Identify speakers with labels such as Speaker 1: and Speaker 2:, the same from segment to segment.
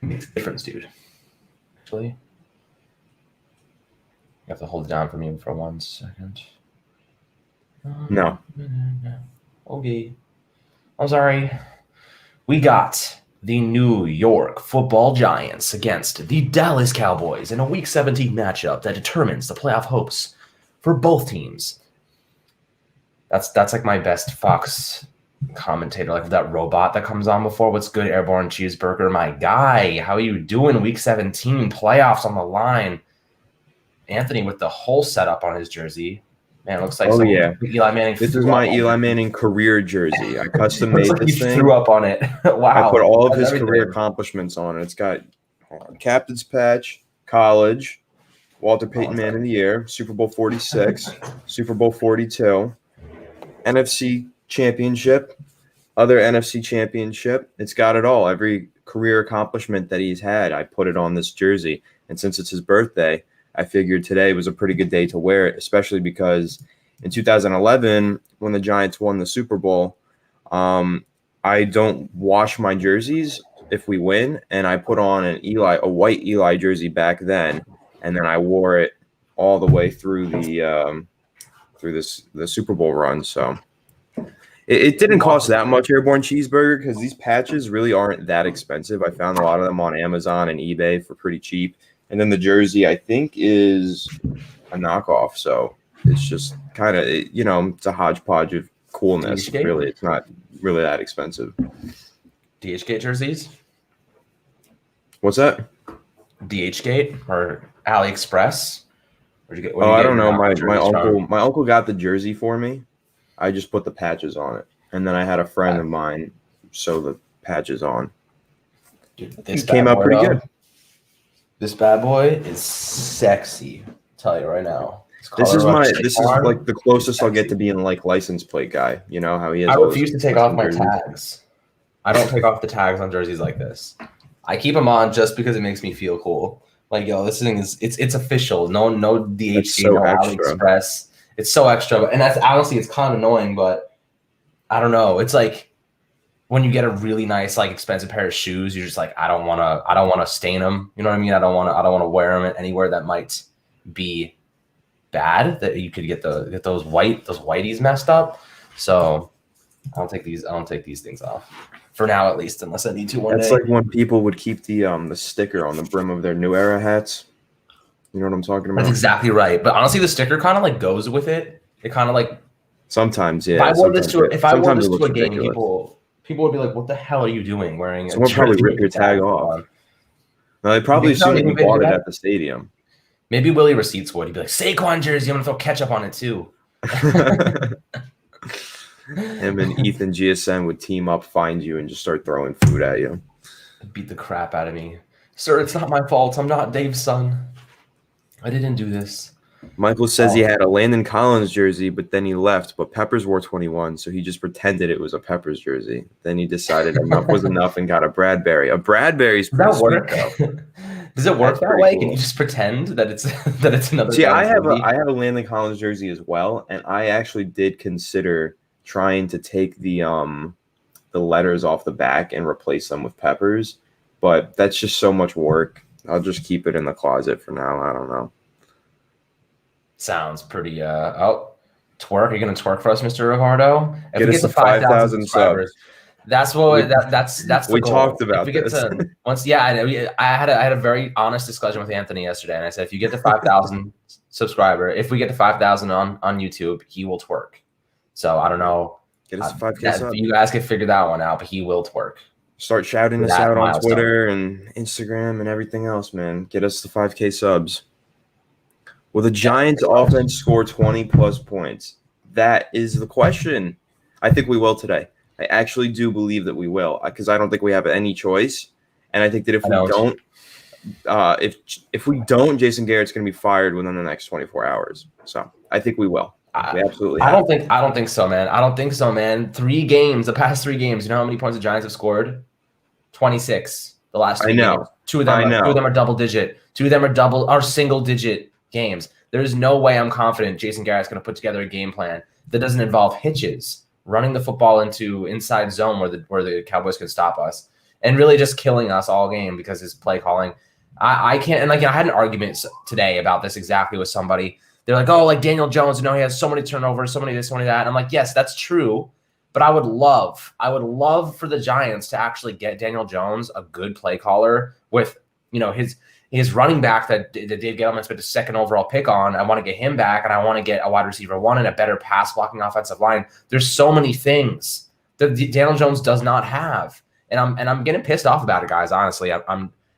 Speaker 1: Makes a difference, dude. Actually, you have to hold it down for me for 1 second.
Speaker 2: No.
Speaker 1: Okay. I'm sorry. We got the New York Football Giants against the Dallas Cowboys in a Week 17 matchup that determines the playoff hopes for both teams. That's like my best Fox commentator, like that robot that comes on before. What's good, Airborne Cheeseburger? My guy, how are you doing? Week 17, playoffs on the line. Anthony with the whole setup on his jersey. Man, it looks like Eli Manning.
Speaker 2: This is my Eli Manning career jersey. I custom made
Speaker 1: like
Speaker 2: this thing.
Speaker 1: Threw up on it. Wow.
Speaker 2: I put all of his career accomplishments on it. It's got captain's patch, college, Walter Payton Man of the Year, Super Bowl 46, Super Bowl 42, NFC championship, other NFC championship. It's got it all. Every career accomplishment that he's had, I put it on this jersey. And since it's his birthday, I figured today was a pretty good day to wear it, especially because in 2011, when the Giants won the Super Bowl, I don't wash my jerseys if we win, and I put on a white Eli jersey back then, and then I wore it all the way through the Super Bowl run. So it didn't cost that much, Airborne Cheeseburger, because these patches really aren't that expensive. I found a lot of them on Amazon and eBay for pretty cheap. And then the jersey, I think, is a knockoff. So it's just kind of, it's a hodgepodge of coolness. Really, it's not really that expensive.
Speaker 1: DHgate jerseys?
Speaker 2: What's that?
Speaker 1: DHgate or AliExpress?
Speaker 2: Where'd you get? I don't know. My uncle got the jersey for me. I just put the patches on it, and then I had a friend of mine sew the patches on.
Speaker 1: Dude, this
Speaker 2: came out pretty good.
Speaker 1: This bad boy is sexy. I'll tell you right now.
Speaker 2: This is like the closest I'll get to being like license plate guy. You know how he is.
Speaker 1: I refuse to take off my tags. I don't take off the tags on jerseys like this. I keep them on just because it makes me feel cool. Like, yo, this thing is it's official. No DHC, no AliExpress. It's so extra, and that's honestly it's kind of annoying, but I don't know. It's like when you get a really nice, like expensive pair of shoes, you're just like, I don't wanna stain them. You know what I mean? I don't wanna wear them anywhere that might be bad. That you could get those whiteys messed up. So I don't take these things off for now, at least, unless I need to one day.
Speaker 2: That's like when people would keep the sticker on the brim of their New Era hats. You know what I'm talking about?
Speaker 1: That's exactly right. But honestly, the sticker kind of like goes with it. It kind of like
Speaker 2: sometimes, yeah.
Speaker 1: If I wore this to a game, people would be like, "What the hell are you doing wearing?"
Speaker 2: Someone probably rip your tag off. No, they probably assume you bought it at the stadium.
Speaker 1: Maybe Willie Receipts would. He'd be like, "Saquon jersey, I'm gonna throw ketchup on it too."
Speaker 2: Him and Ethan GSN would team up, find you, and just start throwing food at you.
Speaker 1: Beat the crap out of me, sir. It's not my fault. I'm not Dave's son. I didn't do this.
Speaker 2: Michael says he had a Landon Collins jersey, but then he left. But Peppers wore 21, so he just pretended it was a Peppers jersey. Then he decided enough was enough and got a Bradbury. A Bradbury's pretty sweet, though.
Speaker 1: Does it work that way? Cool. Can you just pretend that it's another?
Speaker 2: See, I have a Landon Collins jersey as well, and I actually did consider trying to take the letters off the back and replace them with Peppers, but that's just so much work. I'll just keep it in the closet for now. I don't know.
Speaker 1: Sounds pretty. Twerk. Are you gonna twerk for us, Mr. Rivardo?
Speaker 2: If we get to 5,000 subs.
Speaker 1: That's what. That's the
Speaker 2: we
Speaker 1: goal.
Speaker 2: Talked about this.
Speaker 1: I had a very honest discussion with Anthony yesterday, and I said, if you get to 5,000 subscriber, if we get to 5,000 on YouTube, he will twerk. So I don't know.
Speaker 2: Get us to 5K subs.
Speaker 1: You guys can figure that one out, but he will twerk.
Speaker 2: Start shouting us out on Twitter and Instagram and everything else, man. Get us to 5K subs. Will the Giants offense score 20-plus points? That is the question. I think we will today. I actually do believe that we will, because I don't think we have any choice. And I think that if we don't, Jason Garrett's going to be fired within the next 24 hours. So I think we will. We absolutely.
Speaker 1: I don't think so, man. I don't think so, man. The past 3 games. You know how many points the Giants have scored? 26. The last 3 games. Two of them are double digit. 2 of them are single digit games. There's no way I'm confident Jason Garrett's going to put together a game plan that doesn't involve hitches, running the football into inside zone where the Cowboys can stop us, and really just killing us all game because his play calling. I can't. And like I had an argument today about this exactly with somebody. They're like, oh, like Daniel Jones, he has so many turnovers, so many this, so many that. And I'm like, yes, that's true. But I would love for the Giants to actually get Daniel Jones a good play caller with, his running back that Dave Gettleman spent a second overall pick on. I want to get him back, and I want to get a wide receiver 1 and a better pass blocking offensive line. There's so many things that Daniel Jones does not have, and I'm getting pissed off about it, guys. Honestly,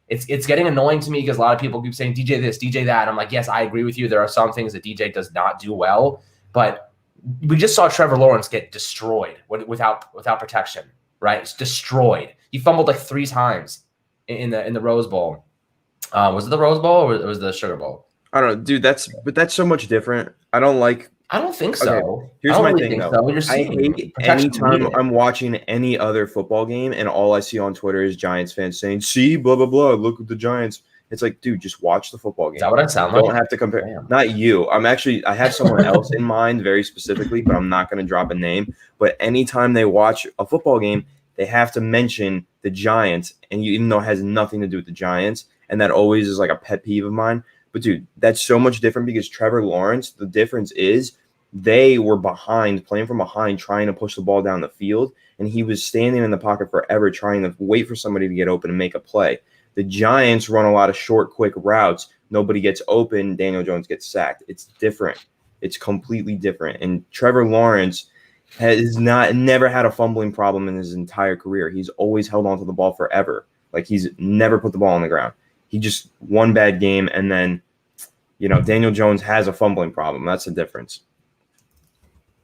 Speaker 1: it's getting annoying to me because a lot of people keep saying DJ this, DJ that. And I'm like, yes, I agree with you. There are some things that DJ does not do well, but we just saw Trevor Lawrence get destroyed without protection, right? It's destroyed. He fumbled like 3 times in the Rose Bowl. Was it the Rose Bowl or was it the Sugar Bowl?
Speaker 2: I don't know, dude. That's so much different. I don't
Speaker 1: think so.
Speaker 2: Okay, here's my thing, though. I hate anytime I'm watching any other football game and all I see on Twitter is Giants fans saying, "See, blah blah blah. Look at the Giants." It's like, dude, just watch the football game.
Speaker 1: Is that what I sound like?
Speaker 2: Don't have to compare. Damn. Not you. I have someone else in mind very specifically, but I'm not going to drop a name. But anytime they watch a football game, they have to mention the Giants, and even though it has nothing to do with the Giants, and that always is like a pet peeve of mine. But dude, that's so much different because Trevor Lawrence, the difference is they were playing from behind, trying to push the ball down the field, and he was standing in the pocket forever trying to wait for somebody to get open and make a play. The Giants run a lot of short, quick routes. Nobody gets open. Daniel Jones gets sacked. It's different. It's completely different. And Trevor Lawrence has never had a fumbling problem in his entire career. He's always held onto the ball forever. Like, he's never put the ball on the ground. He just one bad game, and then, Daniel Jones has a fumbling problem. That's the difference.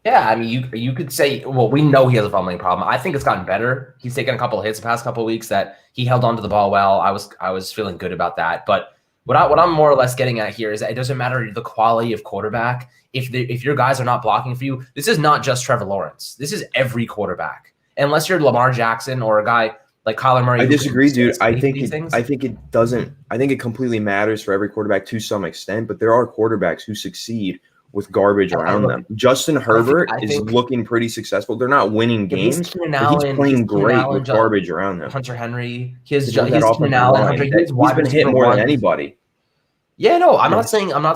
Speaker 1: Yeah, I mean, you could say, well, we know he has a fumbling problem. I think it's gotten better. He's taken a couple of hits the past couple of weeks that he held onto the ball well. I was feeling good about that. But what I'm more or less getting at here is that it doesn't matter the quality of quarterback. If your guys are not blocking for you, this is not just Trevor Lawrence. This is every quarterback. Unless you're Lamar Jackson or a guy like Kyler Murray.
Speaker 2: I disagree, dude. I think it doesn't. I think it completely matters for every quarterback to some extent, but there are quarterbacks who succeed with garbage around them. Justin Herbert is looking pretty successful. They're not winning games, but he's playing great with garbage around him.
Speaker 1: Hunter Henry, he's Keenan Allen.
Speaker 2: He's been hit more than anybody.
Speaker 1: Yeah, no, I'm not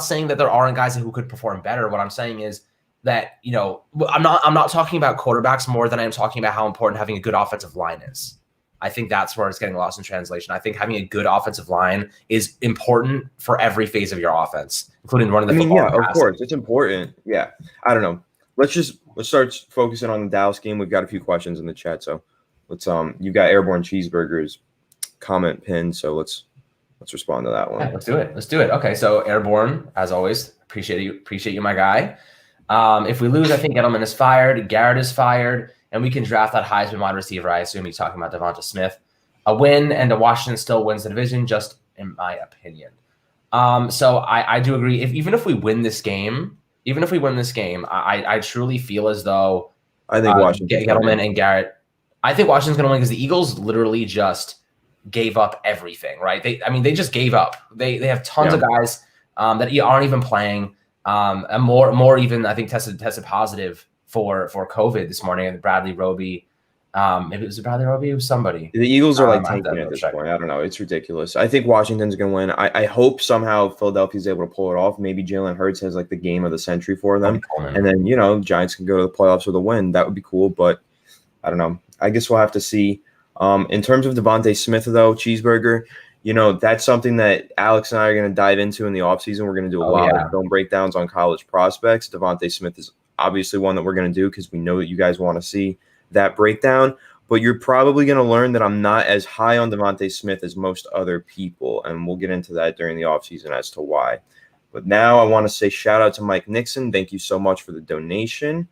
Speaker 1: saying that there aren't guys who could perform better. What I'm saying is that, I'm not talking about quarterbacks more than I am talking about how important having a good offensive line is. I think that's where it's getting lost in translation. I think having a good offensive line is important for every phase of your offense, including running the football.
Speaker 2: Yeah, of course, it's important. Yeah, I don't know. Let's start focusing on the Dallas game. We've got a few questions in the chat, so let's. You got Airborne Cheeseburgers comment pinned, so let's respond to that one.
Speaker 1: Yeah, let's do it. Okay, so Airborne, as always, appreciate you, my guy. If we lose, I think Edelman is fired, Garrett is fired, and we can draft that Heisman wide receiver. I assume he's talking about Devonta Smith. A win and Washington still wins the division, just in my opinion. So I do agree. Even if we win this game, I truly feel as though
Speaker 2: I think Washington,
Speaker 1: Gettleman and Garrett. I think Washington's going to win because the Eagles literally just gave up everything, right? They just gave up. They have tons of guys that aren't even playing. And more even, I think, tested positive for COVID this morning. And Bradley Roby, maybe it was Bradley Roby, it was somebody.
Speaker 2: The Eagles are tanking at this point. I don't know. It's ridiculous. I think Washington's going to win. I hope somehow Philadelphia's able to pull it off. Maybe Jalen Hurts has the game of the century for them. And then, Giants can go to the playoffs with a win. That would be cool. But I don't know. I guess we'll have to see. In terms of Devonta Smith, though, Cheeseburger, that's something that Alex and I are going to dive into in the offseason. We're going to do a lot of film breakdowns on college prospects. Devonta Smith is obviously one that we're going to do because we know that you guys want to see that breakdown. But you're probably going to learn that I'm not as high on Devonta Smith as most other people, and we'll get into that during the offseason as to why. But now I want to say shout out to Mike Nixon. Thank you so much for the donation.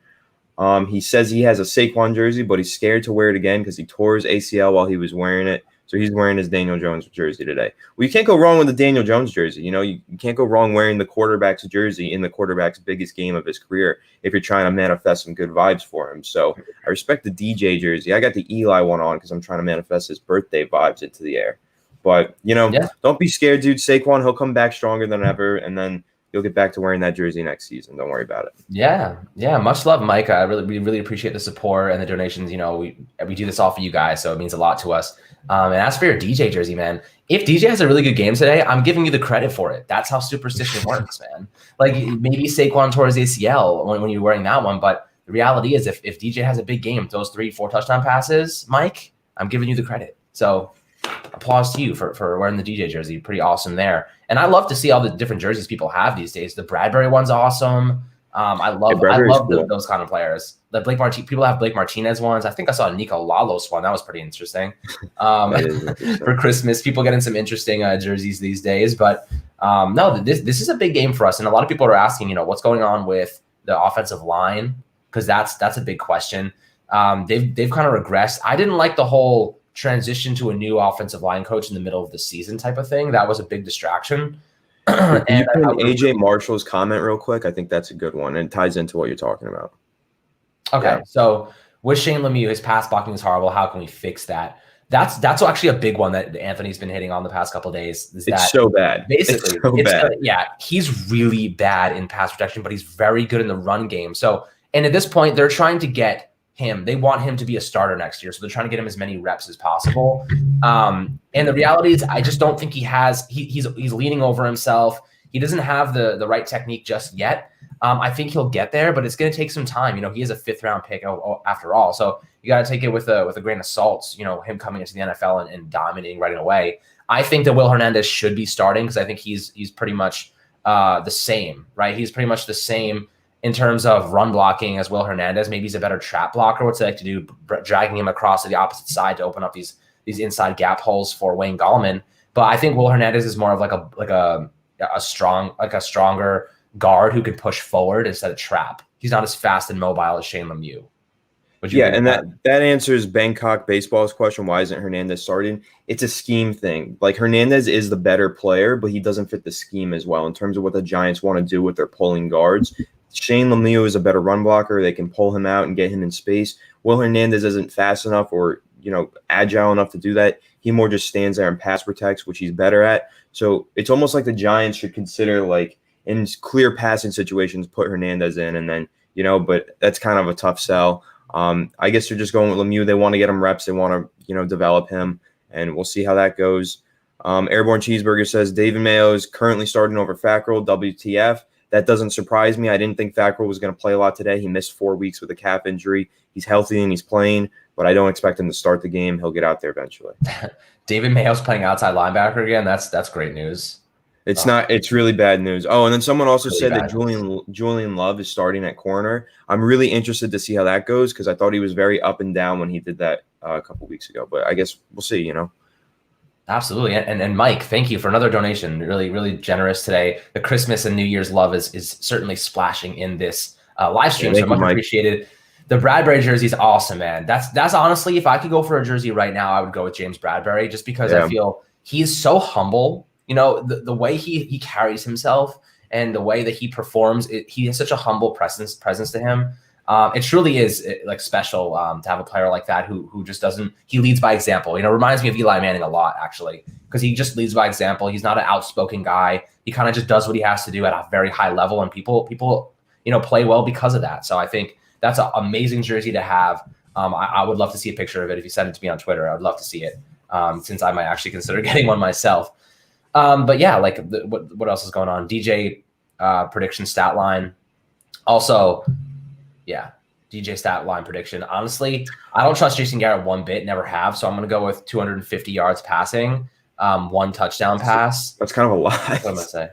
Speaker 2: He says he has a Saquon jersey, but he's scared to wear it again because he tore his ACL while he was wearing it. So he's wearing his Daniel Jones jersey today. Well, you can't go wrong with the Daniel Jones jersey. You can't go wrong wearing the quarterback's jersey in the quarterback's biggest game of his career if you're trying to manifest some good vibes for him. So I respect the DJ jersey. I got the Eli one on because I'm trying to manifest his birthday vibes into the air. But, don't be scared, dude. Saquon, he'll come back stronger than ever, and then you'll get back to wearing that jersey next season. Don't worry about it.
Speaker 1: Yeah. Much love, Mike. We really appreciate the support and the donations. We do this all for you guys, so it means a lot to us. And as for your DJ jersey, man, if DJ has a really good game today, I'm giving you the credit for it. That's how superstition works, man. Like maybe Saquon tore his ACL when you're wearing that one, but the reality is if DJ has a big game, those 3-4 touchdown passes, Mike, I'm giving you the credit. So applause to you for wearing the DJ jersey. Pretty awesome there. And I love to see all the different jerseys people have these days. The Bradbury one's awesome. I love cool. Those kind of players. The people have Blake Martinez ones. I think I saw a Nico Lalos one. That was pretty interesting. For Christmas, people getting some interesting jerseys these days. But no, this is a big game for us. And a lot of people are asking, what's going on with the offensive line? Because that's a big question. They've kind of regressed. I didn't like the whole transition to a new offensive line coach in the middle of the season type of thing. That was a big distraction.
Speaker 2: And you put AJ Marshall's comment real quick. I think that's a good one and it ties into what you're talking about.
Speaker 1: Okay, yeah. So with Shane Lemieux, his pass blocking is horrible. How can we fix that? That's actually a big one that Anthony's been hitting on the past couple of days.
Speaker 2: It's so bad.
Speaker 1: Basically, yeah, he's really bad in pass protection, but he's very good in the run game. So, and at this point, they're trying to get him. They want him to be a starter next year, so they're trying to get him as many reps as possible. And the reality is, I just don't think he has. He's leaning over himself. He doesn't have the right technique just yet. I think he'll get there, but it's going to take some time. He is a 5th round pick after all, so you got to take it with a grain of salt. Him coming into the NFL and dominating right away. I think that Will Hernandez should be starting because I think he's pretty much the same, right? He's pretty much the same in terms of run blocking as Will Hernandez. Maybe he's a better trap blocker. What's it like to do, dragging him across to the opposite side to open up these inside gap holes for Wayne Gallman. But I think Will Hernandez is more of like a stronger guard who can push forward instead of trap. He's not as fast and mobile as Shane Lemieux.
Speaker 2: And that answers Bangkok Baseball's question, why isn't Hernandez starting? It's a scheme thing. Like Hernandez is the better player, but he doesn't fit the scheme as well in terms of what the Giants want to do with their pulling guards. Shane Lemieux is a better run blocker. They can pull him out and get him in space. Will Hernandez isn't fast enough or, agile enough to do that. He more just stands there and pass protects, which he's better at. So it's almost like the Giants should consider, like, in clear passing situations, put Hernandez in and then, but that's kind of a tough sell. I guess they're just going with Lemieux. They want to get him reps. They want to, develop him, and we'll see how that goes. Airborne Cheeseburger says David Mayo is currently starting over Fackrell. WTF. That doesn't surprise me. I didn't think Fackrell was going to play a lot today. He missed 4 weeks with a calf injury. He's healthy and he's playing, but I don't expect him to start the game. He'll get out there eventually.
Speaker 1: David Mayo's playing outside linebacker again. That's great news.
Speaker 2: It's really bad news. Oh, and then someone also said that Julian Love is starting at corner. I'm really interested to see how that goes because I thought he was very up and down when he did that a couple weeks ago. But I guess we'll see,
Speaker 1: Absolutely. And Mike, thank you for another donation. Really, really generous today. The Christmas and New Year's love is certainly splashing in this live stream. So much appreciated. The Bradbury jersey is awesome, man. That's honestly, if I could go for a jersey right now, I would go with James Bradbury just because I feel he's so humble. The way he carries himself and the way that he performs, he has such a humble presence to him. It truly is like special to have a player like that who just doesn't. He leads by example. Reminds me of Eli Manning a lot actually because he just leads by example. He's not an outspoken guy. He kind of just does what he has to do at a very high level, and people play well because of that. So I think that's an amazing jersey to have. I would love to see a picture of it if you send it to me on Twitter. I would love to see it since I might actually consider getting one myself. But yeah, like what else is going on? DJ prediction stat line. Also, yeah, DJ stat line prediction. Honestly, I don't trust Jason Garrett one bit, never have. So I'm going to go with 250 yards passing, 1 touchdown pass.
Speaker 2: That's kind of a lot.
Speaker 1: What am I going to say?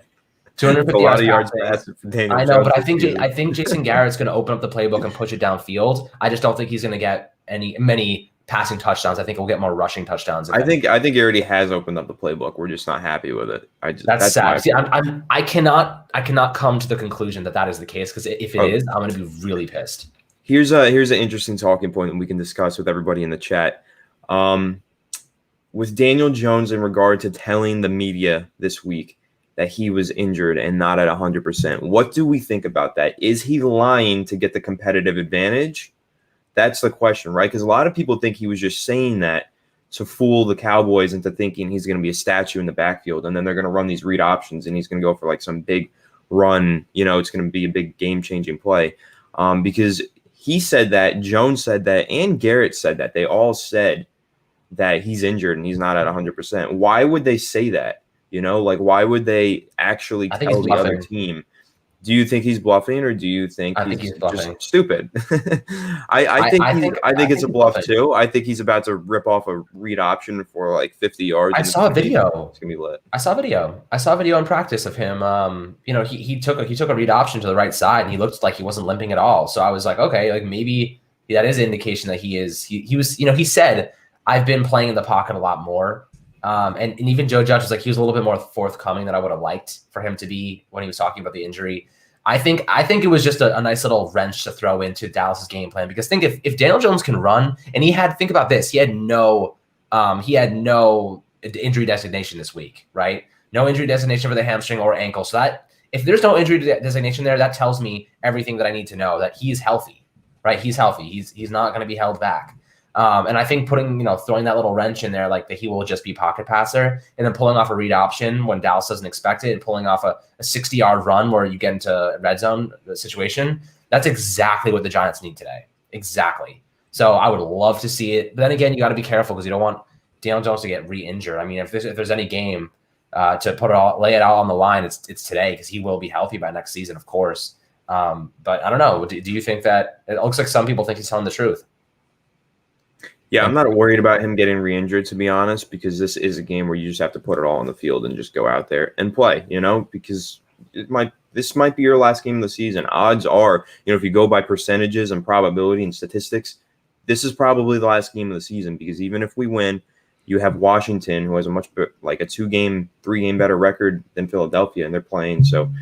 Speaker 1: 250 yards passing. I know, but I think Jason Garrett's going to open up the playbook and push it downfield. I just don't think he's going to get many passing touchdowns. I think we'll get more rushing touchdowns.
Speaker 2: I think he already has opened up the playbook. We're just not happy with it.
Speaker 1: That's sad. See, I cannot come to the conclusion that is the case because if it is, I'm going to be really pissed.
Speaker 2: Here's an interesting talking point that we can discuss with everybody in the chat. With Daniel Jones in regard to telling the media this week that he was injured and not at 100%. What do we think about that? Is he lying to get the competitive advantage? That's the question, right? Because a lot of people think he was just saying that to fool the Cowboys into thinking he's going to be a statue in the backfield, and then they're going to run these read options, and he's going to go for like some big run. It's going to be a big game-changing play. Because he said that, Jones said that, and Garrett said that. They all said that he's injured and he's not at 100%. Why would they say that? Like, why would they actually tell the other team? Do you think he's bluffing, or do you think he's just stupid? I think it's a bluff too. I think he's about to rip off a read option for like 50 yards.
Speaker 1: I saw a video.
Speaker 2: It's gonna be lit.
Speaker 1: I saw a video in practice of him. He took a read option to the right side, and he looked like he wasn't limping at all. So I was like, okay, like maybe that is an indication that he is. He was. He said, I've been playing in the pocket a lot more. And even Joe Judge was like, he was a little bit more forthcoming than I would have liked for him to be when he was talking about the injury. I think it was just a nice little wrench to throw into Dallas's game plan, because think if Daniel Jones can run, and think about this, he had no injury designation this week, right? No injury designation for the hamstring or ankle. So that if there's no injury designation there, that tells me everything that I need to know, that he's healthy, right? He's healthy. He's not going to be held back. And I think throwing that little wrench in there, like that he will just be pocket passer, and then pulling off a read option when Dallas doesn't expect it, and pulling off a 60-yard run where you get into a red zone situation. That's exactly what the Giants need today. Exactly. So I would love to see it. But then again, you got to be careful, because you don't want Daniel Jones to get re-injured. I mean, if there's any game to lay it out on the line, it's today, because he will be healthy by next season, of course. But I don't know. Do you think that it looks like some people think he's telling the truth?
Speaker 2: Yeah, I'm not worried about him getting re-injured, to be honest, because this is a game where you just have to put it all on the field and just go out there and play, because this might be your last game of the season. Odds are, if you go by percentages and probability and statistics, this is probably the last game of the season, because even if we win, you have Washington, who has a like a 2-game, 3-game better record than Philadelphia, and they're playing. So,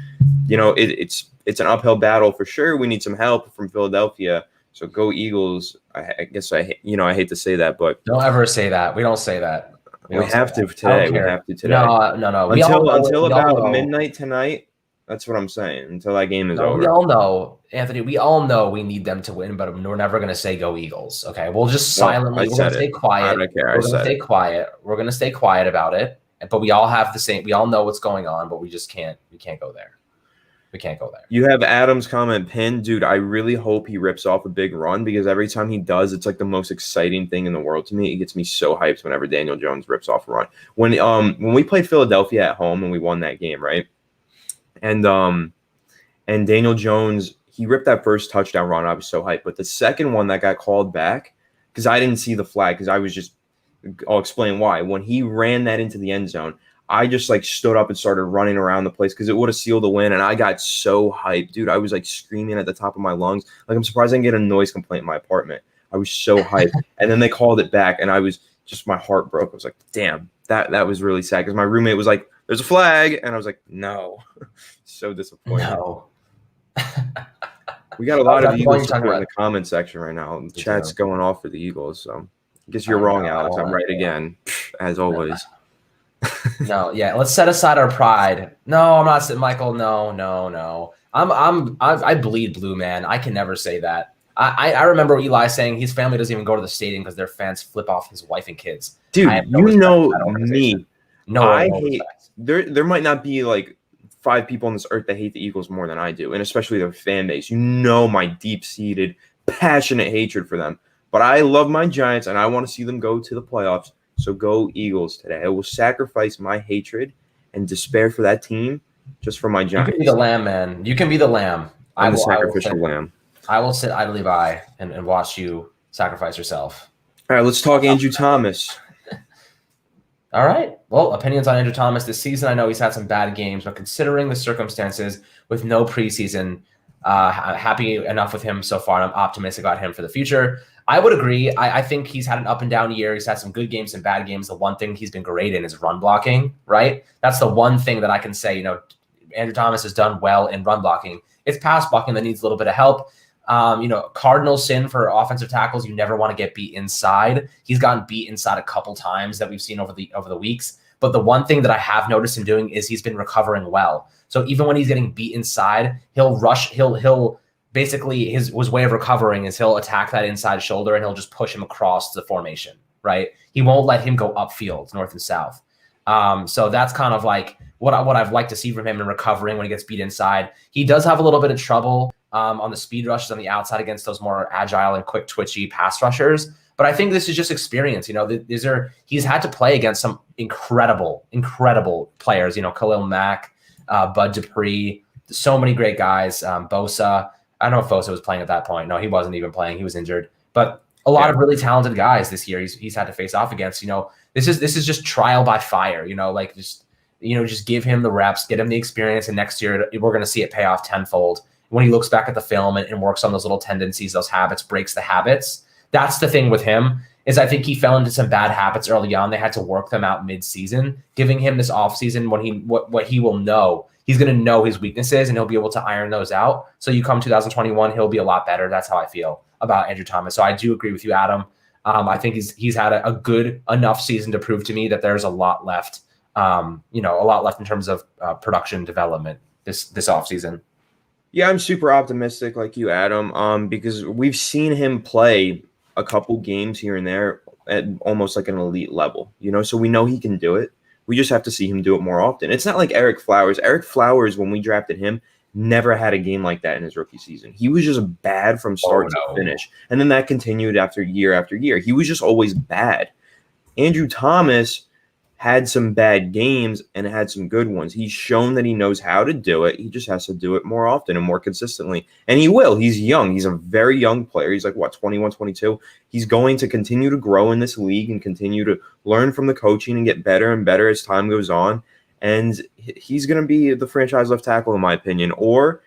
Speaker 2: it's an uphill battle for sure. We need some help from Philadelphia. So go Eagles. I guess I hate to say that, but
Speaker 1: don't ever say that. We don't say that.
Speaker 2: We have to today. We have to today.
Speaker 1: No.
Speaker 2: Until about midnight tonight. That's what I'm saying. Until that game is over.
Speaker 1: We all know, Anthony. We all know we need them to win, but we're never going to say go Eagles. Okay, we'll just silently. We're going to stay quiet.
Speaker 2: I don't care.
Speaker 1: We're going to stay quiet. We're going to stay quiet about it. But we all have the same. We all know what's going on, but we just can't. We can't go there. We can't go there.
Speaker 2: You have Adam's comment pinned. Dude, I really hope he rips off a big run, because every time he does, it's like the most exciting thing in the world to me. It gets me so hyped whenever Daniel Jones rips off a run. When we played Philadelphia at home and we won that game, right? And Daniel Jones, he ripped that first touchdown run. I was so hyped. But the second one that got called back, because I didn't see the flag, because I'll explain why. When he ran that into the end zone, I just like stood up and started running around the place, because it would have sealed the win. And I got so hyped, dude. I was like screaming at the top of my lungs. Like, I'm surprised I didn't get a noise complaint in my apartment. I was so hyped. And then they called it back, and I was just, my heart broke. I was like, damn, that was really sad, because my roommate was like, there's a flag. And I was like, no. So disappointed.
Speaker 1: No.
Speaker 2: We got a lot of Eagles support in the comment section right now. The chat's going off for the Eagles. So I guess you're wrong, Alex. I'm right again, as always.
Speaker 1: No, yeah. Let's set aside our pride. No, I'm not saying, Michael. No. I bleed blue, man. I can never say that. I remember Eli saying his family doesn't even go to the stadium because their fans flip off his wife and kids.
Speaker 2: Dude, me.
Speaker 1: No,
Speaker 2: I hate. There might not be like 5 people on this earth that hate the Eagles more than I do, and especially their fan base. My deep-seated, passionate hatred for them. But I love my Giants, and I want to see them go to the playoffs. So go Eagles today. I will sacrifice my hatred and despair for that team just for my Giants.
Speaker 1: You can be the lamb, man. You can be the lamb.
Speaker 2: I'm the sacrificial lamb.
Speaker 1: I will sit idly by and watch you sacrifice yourself.
Speaker 2: All right, let's talk Andrew Thomas.
Speaker 1: All right. Well, opinions on Andrew Thomas this season. I know he's had some bad games, but considering the circumstances with no preseason, I'm happy enough with him so far, and I'm optimistic about him for the future. I would agree. I think he's had an up and down year. He's had some good games and bad games. The one thing he's been great in is run blocking, right? That's the one thing that I can say, Andrew Thomas has done well in run blocking. It's pass blocking that needs a little bit of help. Cardinal sin for offensive tackles. You never want to get beat inside. He's gotten beat inside a couple times that we've seen over the weeks. But the one thing that I have noticed him doing is he's been recovering well. So even when he's getting beat inside, he'll rush. He'll basically his way of recovering is he'll attack that inside shoulder and he'll just push him across the formation. Right? He won't let him go upfield, north and south. So that's kind of like what I've liked to see from him in recovering when he gets beat inside. He does have a little bit of trouble on the speed rushes on the outside against those more agile and quick twitchy pass rushers. But I think this is just experience. He's had to play against some incredible players. Khalil Mack, Bud Dupree, so many great guys. Bosa. I don't know if Bosa was playing at that point. No, he wasn't even playing. He was injured. But a lot of really talented guys this year he's had to face off against. This is just trial by fire. Just give him the reps, get him the experience, and next year we're going to see it pay off tenfold. When he looks back at the film and works on those little tendencies, those habits, breaks the habits. That's the thing with him, is I think he fell into some bad habits early on. They had to work them out mid-season, giving him this offseason when what he will know. He's going to know his weaknesses, and he'll be able to iron those out. So you come 2021, he'll be a lot better. That's how I feel about Andrew Thomas. So I do agree with you, Adam. I think he's had a good enough season to prove to me that there's a lot left. A lot left in terms of production development this offseason.
Speaker 2: Yeah, I'm super optimistic like you, Adam, because we've seen him play a couple games here and there at almost like an elite level, so we know he can do it. We just have to see him do it more often. It's not like Eric Flowers. Eric Flowers, when we drafted him, never had a game like that in his rookie season. He was just bad from start to finish. And then that continued after year. He was just always bad. Andrew Thomas had some bad games and had some good ones. He's shown that he knows how to do it. He just has to do it more often and more consistently. And he will. He's young. He's a very young player. He's like, 21, 22. He's going to continue to grow in this league and continue to learn from the coaching and get better and better as time goes on. And he's going to be the franchise left tackle, in my opinion. Or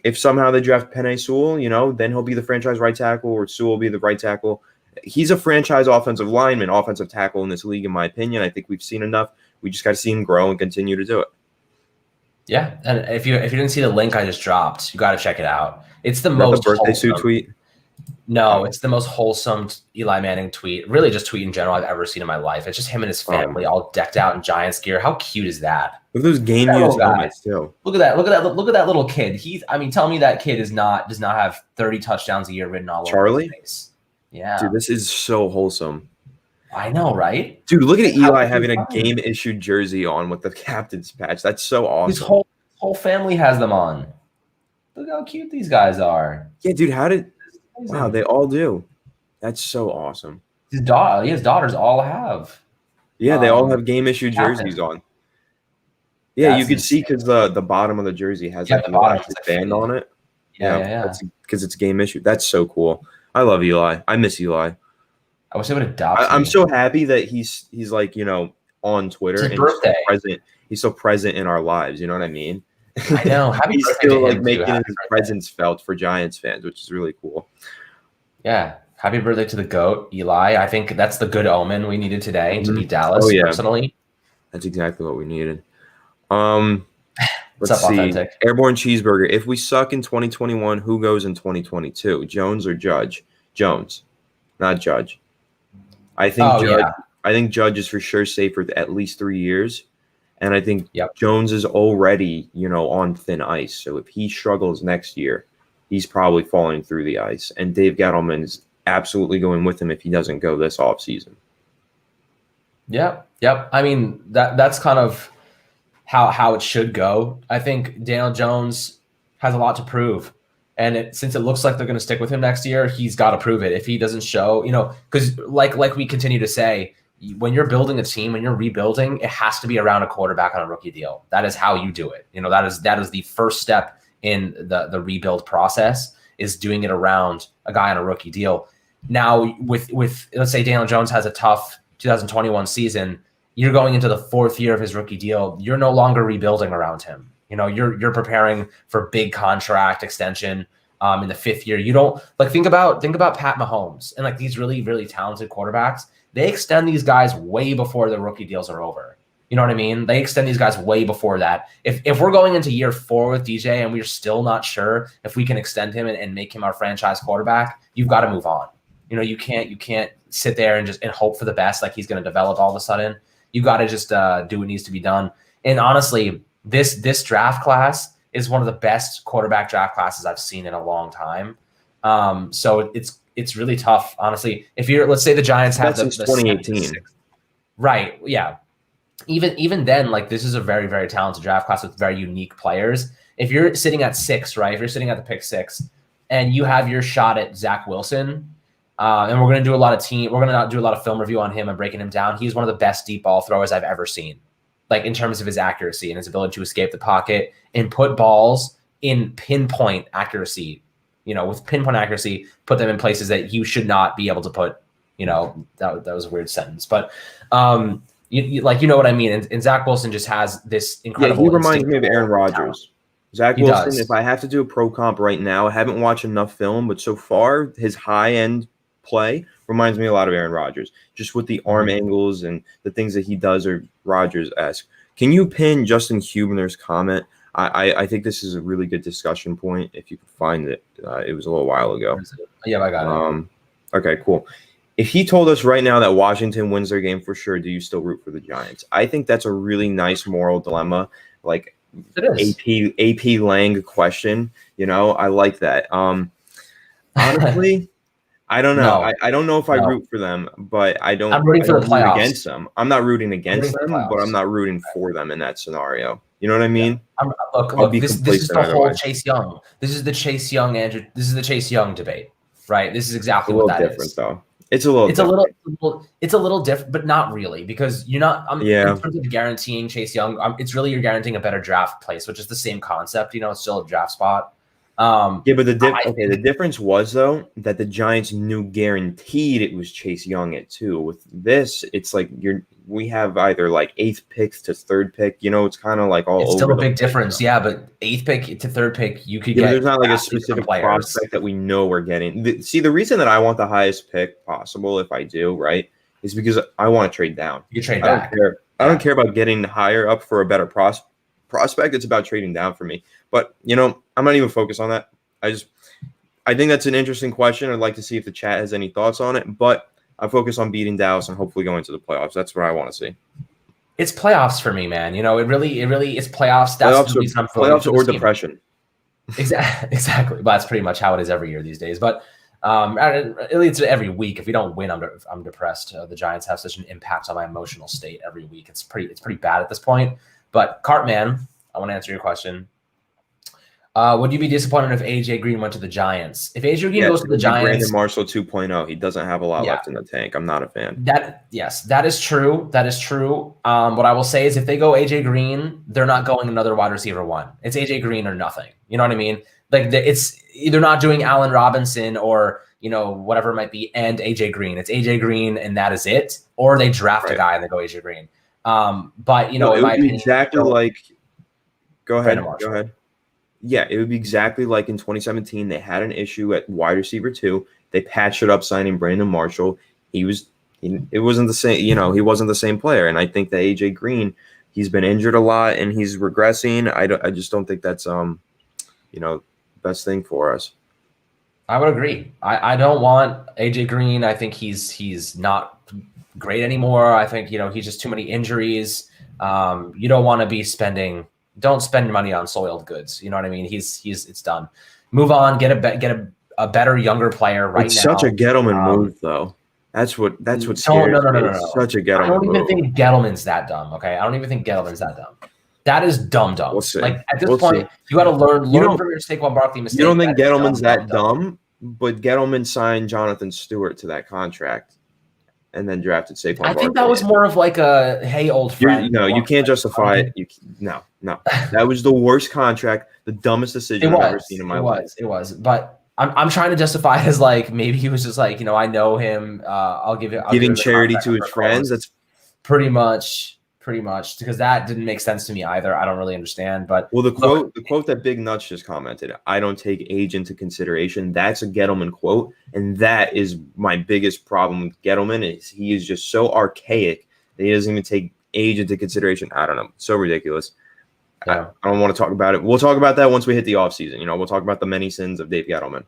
Speaker 2: if somehow they draft Penei Sewell, then he'll be the franchise right tackle, or Sewell will be the right tackle. He's a franchise offensive lineman, offensive tackle in this league, in my opinion. I think we've seen enough. We just got to see him grow and continue to do it.
Speaker 1: Yeah, and if you didn't see the link I just dropped, you got to check it out. It's the most
Speaker 2: birthday suit tweet.
Speaker 1: No, it's the most wholesome Eli Manning tweet, really just tweet in general I've ever seen in my life. It's just him and his family all decked out in Giants gear. How cute is that?
Speaker 2: Look at those game used helmets too.
Speaker 1: Look at that little kid. Tell me that kid does not have 30 touchdowns a year written all over his face. Yeah.
Speaker 2: Dude, this is so wholesome.
Speaker 1: I know, right?
Speaker 2: Dude, look at Eli having a game-issued jersey on with the captain's patch. That's so awesome.
Speaker 1: His whole family has them on. Look how cute these guys are.
Speaker 2: Yeah, dude, wow, they all do. That's so awesome.
Speaker 1: His daughters all have.
Speaker 2: Yeah, they all have game-issued jerseys on. Yeah, you could see because the bottom of the jersey has like a band on it.
Speaker 1: Yeah.
Speaker 2: That's because it's game-issued. That's so cool. I love Eli. I miss Eli.
Speaker 1: I wish they would adopt me.
Speaker 2: I'm so happy that he's like, on Twitter and he's so present in our lives. You know what I mean?
Speaker 1: I know. Happy
Speaker 2: he's still like making his presence felt for Giants fans, which is really cool.
Speaker 1: Yeah. Happy birthday to the GOAT, Eli. I think that's the good omen we needed today to beat Dallas personally.
Speaker 2: That's exactly what we needed.
Speaker 1: What's up, Authentic?
Speaker 2: Airborne Cheeseburger. If we suck in 2021, who goes in 2022? Jones or Judge? Jones, not Judge. I think Judge is for sure safe for at least 3 years. And I think Jones is already, on thin ice. So if he struggles next year, he's probably falling through the ice. And Dave Gettleman is absolutely going with him if he doesn't go this offseason.
Speaker 1: Yep. I mean, that's kind of how it should go. I think Daniel Jones has a lot to prove. And since it looks like they're going to stick with him next year, he's got to prove it. If he doesn't show, because like we continue to say, when you're building a team, when you're rebuilding, it has to be around a quarterback on a rookie deal. That is how you do it. That is the first step in the rebuild process, is doing it around a guy on a rookie deal. Now, with let's say Daniel Jones has a tough 2021 season, you're going into the fourth year of his rookie deal. You're no longer rebuilding around him. You're preparing for big contract extension in the fifth year. You don't think about Pat Mahomes and like these really, really talented quarterbacks. They extend these guys way before the rookie deals are over. You know what I mean? They extend these guys way before that. If we're going into year 4 with DJ and we're still not sure if we can extend him and make him our franchise quarterback, you've got to move on. You can't sit there and hope for the best like he's going to develop all of a sudden. You got to just do what needs to be done. And honestly, this draft class is one of the best quarterback draft classes I've seen in a long time. So it's really tough, honestly. If let's say the Giants have the
Speaker 2: 2018,
Speaker 1: right? Yeah. Even then, this is a very, very talented draft class with very unique players. If you're sitting at 6, right? If you're sitting at the pick 6 and you have your shot at Zach Wilson, And we're going to do a lot of we're going to do a lot of film review on him and breaking him down. He's one of the best deep ball throwers I've ever seen, like in terms of his accuracy and his ability to escape the pocket and put balls in pinpoint accuracy, with pinpoint accuracy, put them in places that you should not be able to put, that was a weird sentence, but you know what I mean? And Zach Wilson just has this incredible.
Speaker 2: Yeah, he reminds me of Aaron Rodgers.
Speaker 1: Talent.
Speaker 2: Zach Wilson, if I have to do a pro comp right now, I haven't watched enough film, but so far his high-end play reminds me a lot of Aaron Rodgers, just with the arm angles and the things that he does are Rodgers-esque. Can you pin Justin Huebner's comment? I think this is a really good discussion point. If you could find it, it was a little while ago.
Speaker 1: Yeah, I got it.
Speaker 2: Okay, cool. If he told us right now that Washington wins their game for sure, do you still root for the Giants? I think that's a really nice moral dilemma, like AP Lang question. I like that. Honestly, I don't know.
Speaker 1: No.
Speaker 2: I don't know if I root for them, but I'm
Speaker 1: rooting for the playoffs.
Speaker 2: Against them. I'm not rooting against them, but I'm not rooting for them in that scenario. You know what I mean?
Speaker 1: Yeah. Look, this is the whole Chase Young. This is the Chase Young, Andrew. This is the Chase Young debate, right? This is exactly what that is.
Speaker 2: It's a little different, though. It's a little different, but not really, because you're not. In terms of guaranteeing Chase Young, it's really you're guaranteeing a better draft place, which is the same concept. It's still a draft spot. But the difference was though that the Giants knew guaranteed it was Chase Young at 2. With this, it's like we have either like 8th pick to 3rd pick. It's kind of like all.
Speaker 1: It's still a big difference, yeah. But 8th pick to 3rd pick, you could get.
Speaker 2: There's not like a specific prospect that we know we're getting. The reason that I want the highest pick possible, if I do, right, is because I want to trade down.
Speaker 1: You trade back.
Speaker 2: I don't care about getting higher up for a better prospect. It's about trading down for me. But I'm not even focused on that. I think that's an interesting question. I'd like to see if the chat has any thoughts on it. But I focus on beating Dallas and hopefully going to the playoffs. That's what I want to see.
Speaker 1: It's playoffs for me, man. It really is playoffs. That's the reason I'm
Speaker 2: playoffs or depression.
Speaker 1: Exactly. But that's pretty much how it is every year these days. But at least every week, if we don't win, I'm depressed. The Giants have such an impact on my emotional state every week. It's pretty bad at this point. But Cartman, I want to answer your question. Would you be disappointed if AJ Green went to the Giants? If AJ Green goes to the Giants,
Speaker 2: Brandon Marshall 2.0. He doesn't have a lot left in the tank. I'm not a fan.
Speaker 1: That is true. That is true. What I will say is, if they go AJ Green, they're not going another wide receiver 1. It's AJ Green or nothing. You know what I mean? Like it's either not doing Allen Robinson or whatever it might be, and AJ Green. It's AJ Green and that is it. Or they draft a guy and they go AJ Green. But in my opinion,
Speaker 2: exactly like. Go ahead. Yeah, it would be exactly like in 2017. They had an issue at wide receiver 2. They patched it up, signing Brandon Marshall. It wasn't the same. He wasn't the same player. And I think that AJ Green, he's been injured a lot and he's regressing. I just don't think that's best thing for us.
Speaker 1: I would agree. I don't want AJ Green. I think he's not great anymore. I think he's just too many injuries. You don't want to be spending. Don't spend money on soiled goods. You know what I mean? It's done. Move on. Get a better younger player right now.
Speaker 2: It's such a Gettleman move, though. That's what's scary.
Speaker 1: No.
Speaker 2: Such a Gettleman.
Speaker 1: I don't even think Gettleman's that dumb. Okay, I don't even think Gettleman's that dumb. That is dumb.
Speaker 2: We'll see.
Speaker 1: Like at this point, you got to learn from your Saquon Barkley mistake.
Speaker 2: You don't think Gettleman's that dumb? But Gettleman signed Jonathan Stewart to that contract. And then drafted Saquon Barkley.
Speaker 1: I think that was more of like a, hey, old friend.
Speaker 2: You can't justify it. No. That was the worst contract, the dumbest decision I've ever seen in my life.
Speaker 1: It was. But I'm trying to justify it as like maybe he was just like, I know him. I'll give it.
Speaker 2: Giving charity to his friends. That's
Speaker 1: pretty much because that didn't make sense to me either. I don't really understand. But
Speaker 2: the quote that Big Nuts just commented, I don't take age into consideration. That's a Gettleman quote. And that is my biggest problem with Gettleman is he is just so archaic that he doesn't even take age into consideration. I don't know. So ridiculous. Yeah. I don't want to talk about it. We'll talk about that once we hit the offseason. We'll talk about the many sins of Dave Gettleman.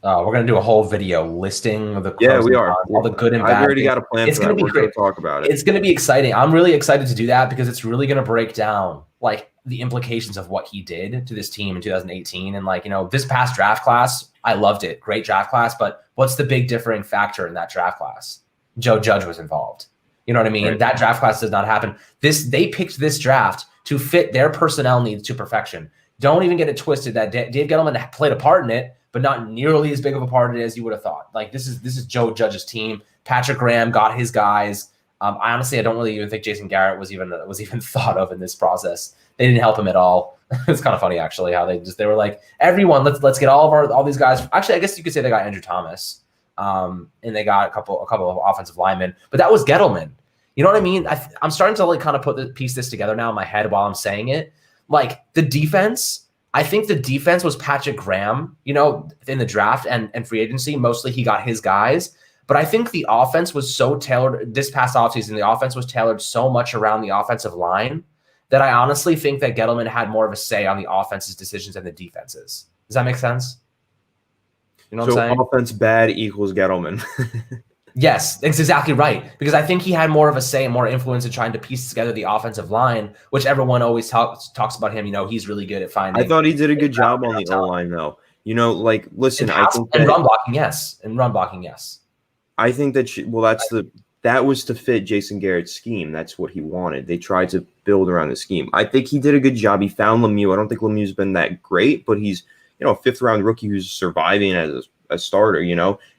Speaker 1: We're going to do a whole video listing of the
Speaker 2: we are
Speaker 1: all the good and bad.
Speaker 2: I've already got a plan. It's going to be great. Talk about it.
Speaker 1: It's going to be exciting. I'm really excited to do that because it's really going to break down like the implications of what he did to this team in 2018 and this past draft class. I loved it. Great draft class, but what's the big differing factor in that draft class? Joe Judge was involved. You know what I mean? Right. That draft class does not happen. They picked this draft to fit their personnel needs to perfection. Don't even get it twisted that Dave Gettleman played a part in it. but not nearly as big of a part of it as you would have thought. Like this is Joe Judge's team. Patrick Graham got his guys. I don't really even think Jason Garrett was even thought of in this process. They didn't help him at all. It's kind of funny actually how they were like, everyone, let's get all these guys. Actually, I guess you could say they got Andrew Thomas, and they got a couple of offensive linemen, but that was Gettleman. You know what I mean? I'm starting to like kind of piece this together now in my head while I'm saying it. Like the defense, I think the defense was Patrick Graham, in the draft and free agency. Mostly he got his guys. But I think the offense was so tailored this past offseason. The offense was tailored so much around the offensive line that I honestly think that Gettleman had more of a say on the offense's decisions than the defenses. Does that make sense? You know what I'm saying?
Speaker 2: Offense bad equals Gettleman.
Speaker 1: Yes, that's exactly right. Because I think he had more of a say and more influence in trying to piece together the offensive line, which everyone always talks about him. He's really good at finding.
Speaker 2: I thought he did a good job on the O-line, though. Listen, I think
Speaker 1: and run blocking, yes. And run blocking, yes.
Speaker 2: I think that was to fit Jason Garrett's scheme. That's what he wanted. They tried to build around the scheme. I think he did a good job. He found Lemieux. I don't think Lemieux's been that great, but he's a fifth-round rookie who's surviving as a starter.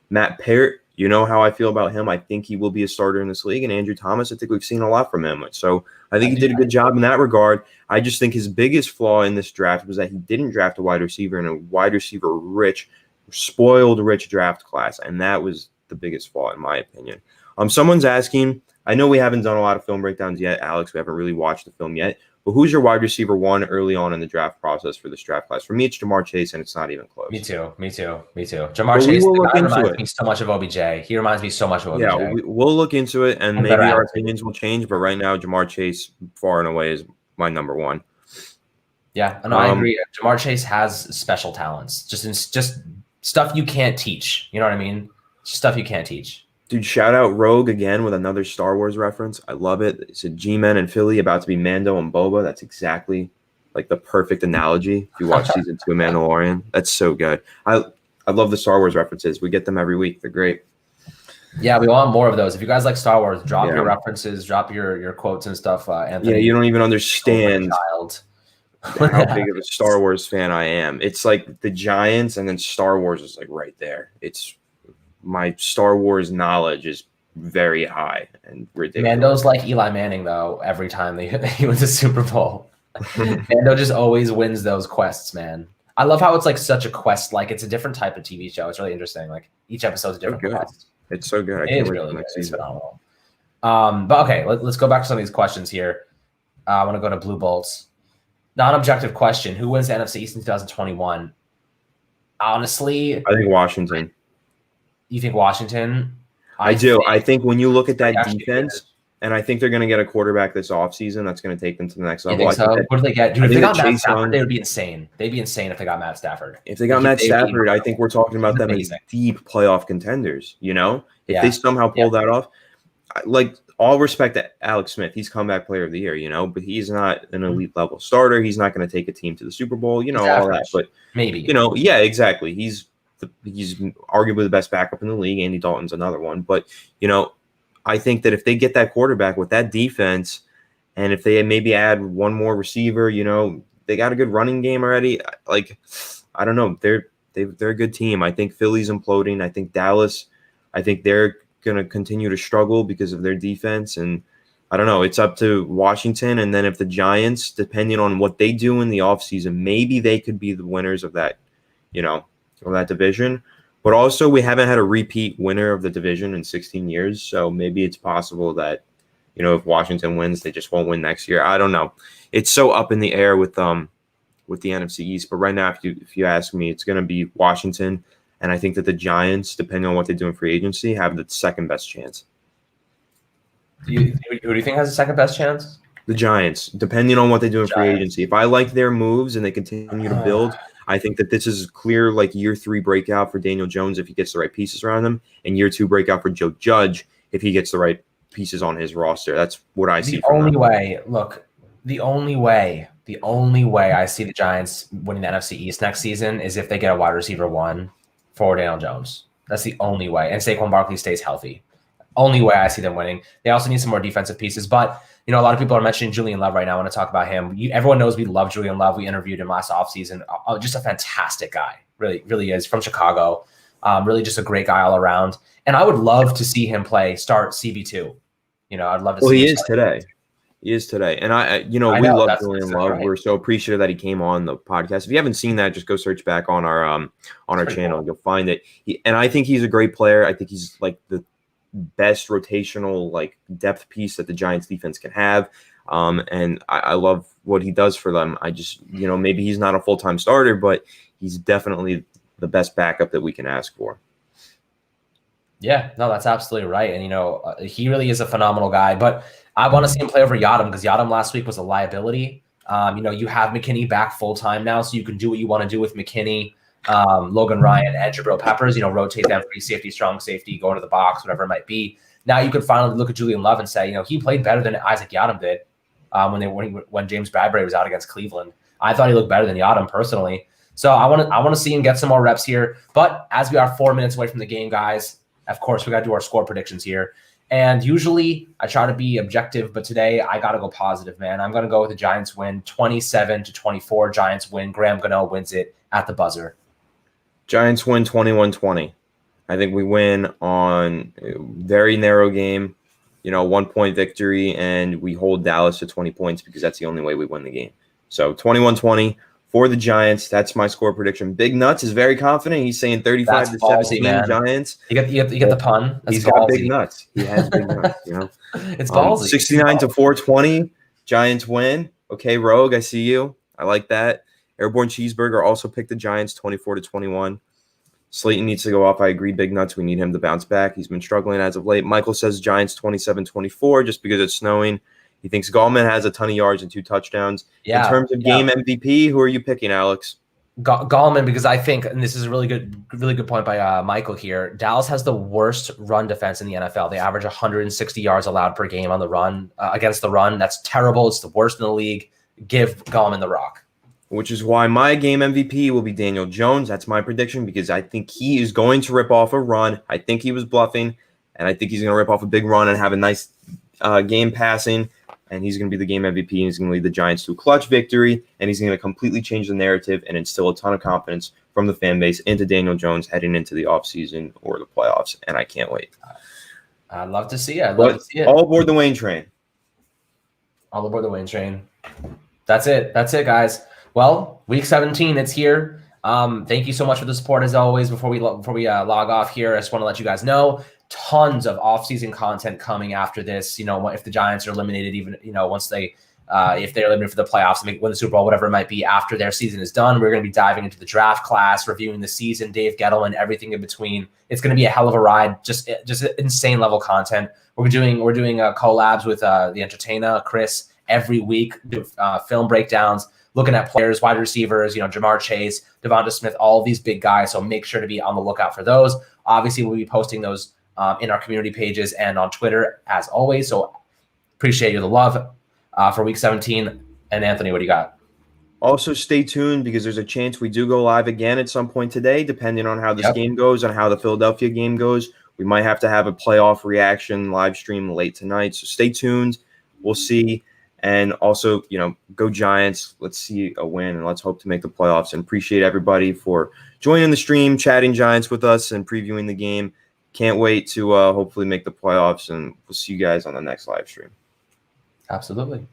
Speaker 2: Matt Parrott. You know how I feel about him. I think he will be a starter in this league. And Andrew Thomas, I think we've seen a lot from him. So I think he did a good job in that regard. I just think his biggest flaw in this draft was that he didn't draft a wide receiver in a wide receiver rich, spoiled rich draft class. And that was the biggest flaw in my opinion. Someone's asking, I know we haven't done a lot of film breakdowns yet, Alex. We haven't really watched the film yet. But who's your wide receiver one early on in the draft process for this draft class? For me, it's Jamar Chase, and it's not even close.
Speaker 1: Me too. Jamar Chase reminds me so much of OBJ. He reminds me so much of OBJ.
Speaker 2: Yeah, we'll look into it, and maybe our opinions will change. But right now, Jamar Chase, far and away, is my number one.
Speaker 1: Yeah, no, I agree. Jamar Chase has special talents, just stuff you can't teach. You know what I mean? Stuff you can't teach.
Speaker 2: Dude, shout out Rogue again with another Star Wars reference. I love it. It's a G-Men in Philly about to be Mando and Boba. That's exactly like the perfect analogy. If you watch season 2 of Mandalorian, that's so good. I love the Star Wars references. We get them every week. They're great.
Speaker 1: Yeah, we want more of those. If you guys like Star Wars, drop your references, drop your quotes and stuff. Anthony,
Speaker 2: yeah, you don't even understand how big of a Star Wars fan I am. It's like the Giants, and then Star Wars is like right there. My Star Wars knowledge is very high and ridiculous.
Speaker 1: Mando's like Eli Manning, though, every time he wins a Super Bowl. Mando just always wins those quests, man. I love how it's like such a quest. Like it's a different type of TV show. It's really interesting. Like each episode's a different quest.
Speaker 2: It's so good.
Speaker 1: It is really good. It's phenomenal. But okay, let's go back to some of these questions here. I want to go to Blue Bolts. Non-objective question. Who wins the NFC East in 2021? Honestly,
Speaker 2: I think Washington.
Speaker 1: You think Washington?
Speaker 2: I do. I think when you look at that defense, and I think they're going to get a quarterback this offseason that's going to take them to the next level.
Speaker 1: You think so? What do they get? Dude, if they got Matt Stafford, they would be insane. They'd be insane if they got Matt Stafford.
Speaker 2: If they got Matt Stafford, I think we're talking about them as deep playoff contenders. If they somehow pull that off, like all respect to Alex Smith, he's comeback player of the year, but he's not an elite level starter. He's not going to take a team to the Super Bowl, all that. But
Speaker 1: maybe,
Speaker 2: yeah, exactly. He's arguably the best backup in the league. Andy Dalton's another one. But, I think that if they get that quarterback with that defense, and if they maybe add one more receiver, they got a good running game already. Like, I don't know. They're a good team. I think Philly's imploding. I think Dallas, they're going to continue to struggle because of their defense. And I don't know. It's up to Washington. And then if the Giants, depending on what they do in the offseason, maybe they could be the winners of that, of that division. But also we haven't had a repeat winner of the division in 16 years. So maybe it's possible that, if Washington wins, they just won't win next year. I don't know. It's so up in the air with the NFC East. But right now, if you ask me, it's going to be Washington. And I think that the Giants, depending on what they do in free agency, have the second best chance.
Speaker 1: Who do you think has the second best chance?
Speaker 2: The Giants, depending on what they do in free agency. If I like their moves and they continue to build, I think that this is clear, like year 3 breakout for Daniel Jones if he gets the right pieces around him, and year 2 breakout for Joe Judge if he gets the right pieces on his roster. That's what I see. The only way I see the Giants winning the NFC East next season is if they get a wide receiver 1 for Daniel Jones. That's the only way. And Saquon Barkley stays healthy. Only way I see them winning. They also need some more defensive pieces, but a lot of people are mentioning Julian Love right now. I want to talk about him. Everyone knows we love Julian Love. We interviewed him last offseason. Just a fantastic guy.
Speaker 1: Really, really is from Chicago. Really just a great guy all around. And I would love to see him start CB2. I'd love to see him.
Speaker 2: He is today. He is today. And we love Julian Love. Right. We're so appreciative that he came on the podcast. If you haven't seen that, just go search back on our channel. Cool. You'll find it. And I think he's a great player. I think he's like the best rotational like depth piece that the Giants defense can have. And I love what he does for them. I just, maybe he's not a full-time starter, but he's definitely the best backup that we can ask for.
Speaker 1: Yeah, no, that's absolutely right. And, he really is a phenomenal guy, but I want to see him play over Yadam because Yadam last week was a liability. You have McKinney back full-time now, so you can do what you want to do with McKinney, Logan Ryan, and Jabril Peppers, rotate them free safety, strong safety, go into the box, whatever it might be. Now you can finally look at Julian Love and say, he played better than Isaac Yadam did when James Bradbury was out against Cleveland. I thought he looked better than Yadam personally. So I want to see him get some more reps here. But as we are 4 minutes away from the game, guys, of course, we got to do our score predictions here. And usually I try to be objective, but today I got to go positive, man. I'm going to go with the Giants win 27-24. Giants win. Graham Gano wins it at the buzzer.
Speaker 2: Giants win 21-20. I think we win on a very narrow game, 1-point victory, and we hold Dallas to 20 points because that's the only way we win the game. So 21-20 for the Giants. That's my score prediction. Big Nuts is very confident. He's saying 35-17 Giants.
Speaker 1: You get the pun.
Speaker 2: He's got big nuts. He has big nuts,
Speaker 1: It's ballsy.
Speaker 2: 69-420. Giants win. Okay, Rogue, I see you. I like that. Airborne Cheeseburger also picked the Giants 24-21. Slayton needs to go off. I agree. Big Nuts. We need him to bounce back. He's been struggling as of late. Michael says Giants 27-24 just because it's snowing. He thinks Gallman has a ton of yards and 2 touchdowns. Yeah. In terms of game MVP, who are you picking, Alex?
Speaker 1: Gallman, because I think, and this is a really good point by Michael here, Dallas has the worst run defense in the NFL. They average 160 yards allowed per game on the run, against the run. That's terrible. It's the worst in the league. Give Gallman the rock.
Speaker 2: Which is why my game MVP will be Daniel Jones. That's my prediction because I think he is going to rip off a run. I think he was bluffing, and I think he's going to rip off a big run and have a nice game passing, and he's going to be the game MVP, and he's going to lead the Giants to a clutch victory, and he's going to completely change the narrative and instill a ton of confidence from the fan base into Daniel Jones heading into the offseason or the playoffs, and I can't wait.
Speaker 1: I'd love to see it.
Speaker 2: All aboard the Wayne train.
Speaker 1: All aboard the Wayne train. That's it, guys. Well, week 17, it's here. Thank you so much for the support as always. Before we log off here, I just want to let you guys know tons of off-season content coming after this. If the Giants are eliminated, even once if they're eliminated for the playoffs and win the Super Bowl, whatever it might be after their season is done, we're going to be diving into the draft class, reviewing the season, Dave Gettleman, everything in between. It's going to be a hell of a ride. Just insane level content. We're doing collabs with the entertainer Chris every week, film breakdowns, looking at players, wide receivers, Jamar Chase, Devonta Smith, all these big guys. So make sure to be on the lookout for those. Obviously, we'll be posting those in our community pages and on Twitter as always. So appreciate you the love for week 17. And Anthony, what do you got?
Speaker 2: Also, stay tuned because there's a chance we do go live again at some point today, depending on how this game goes and how the Philadelphia game goes. We might have to have a playoff reaction live stream late tonight. So stay tuned. We'll see. And also, go Giants. Let's see a win, and let's hope to make the playoffs. And appreciate everybody for joining the stream, chatting Giants with us, and previewing the game. Can't wait to hopefully make the playoffs, and we'll see you guys on the next live stream.
Speaker 1: Absolutely.